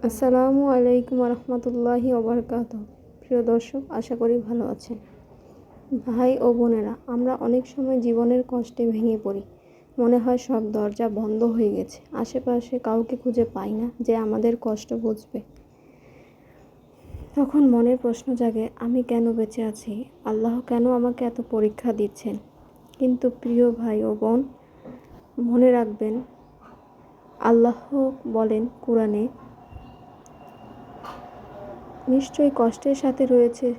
আসসালামু আলাইকুম রহমতুল্লাহি ওবরকাতুহ। প্রিয় দর্শক, আশা করি ভালো আছেন। ভাই ও বোনেরা, আমরা অনেক সময় জীবনের কষ্টে ভেঙে পড়ি। মনে হয় সব দরজা বন্ধ হয়ে গেছে, আশেপাশে কাউকে খুঁজে পাই না যে আমাদের কষ্ট বুঝবে। তখন মনের প্রশ্ন জাগে, আমি কেন বেঁচে আছি? আল্লাহ কেন আমাকে এত পরীক্ষা দিচ্ছেন? কিন্তু প্রিয় ভাই ও বোন, মনে রাখবেন, আল্লাহ বলেন কোরআনে, নিশ্চয়ই কষ্টের সাথে রয়েছে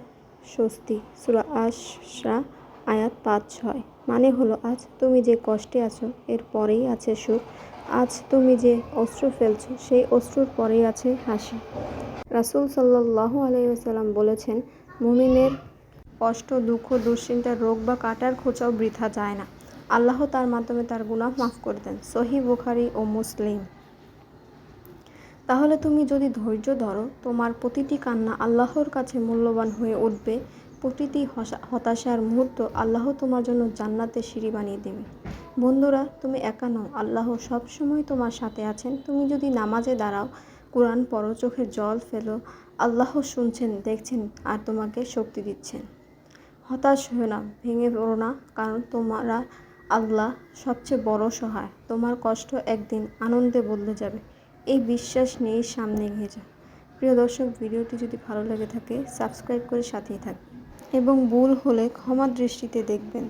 স্বস্তি। সূরা আশ-রা আয়াত ৫-৬। মানে হলো, আজ তুমি যে কষ্টে আছো এর পরেই আছে সুখ। আজ তুমি যে অশ্রু ফেলছো সেই অশ্রুর পরেই আছে হাসি। রাসূল সাল্লাল্লাহু আলাইহি ওয়াসাল্লাম বলেছেন, মুমিনের কষ্ট, দুঃখ, দুশ্চিন্তা, রোগ বা কাটার খোঁচাও বৃথা যায় না। আল্লাহ তার মাধ্যমে তার গুনাহ মাফ করে দেন। সহিহ বুখারী ও মুসলিম। তাহলে তুমি যদি ধৈর্য ধরো, তোমার প্রতিটি কান্না আল্লাহর কাছে মূল্যবান হয়ে উঠবে। প্রতিটি হতাশার মুহূর্ত আল্লাহ তোমার জন্য জান্নাতের সিঁড়ি বানিয়ে দেবে। বন্ধুরা, তুমি একা নও, আল্লাহ সবসময় তোমার সাথে আছেন। তুমি যদি নামাজে দাঁড়াও, কোরআন পড়ো, চোখে জল ফেলো, আল্লাহ শুনছেন, দেখছেন আর তোমাকে শক্তি দিচ্ছেন। হতাশ হও না, ভেঙে পড়ো না, কারণ তোমরা আল্লাহ সবচেয়ে বড় সহায়। তোমার কষ্ট একদিন আনন্দে বদলে যাবে। এই বিশ্বাস নিয়েই সামনে এগিয়ে যাও। প্রিয় দর্শক, ভিডিওটি যদি ভালো লেগে থাকে সাবস্ক্রাইব করে সাথেই থাকবেন এবং ভুল হলে ক্ষমা দৃষ্টিতে দেখবেন।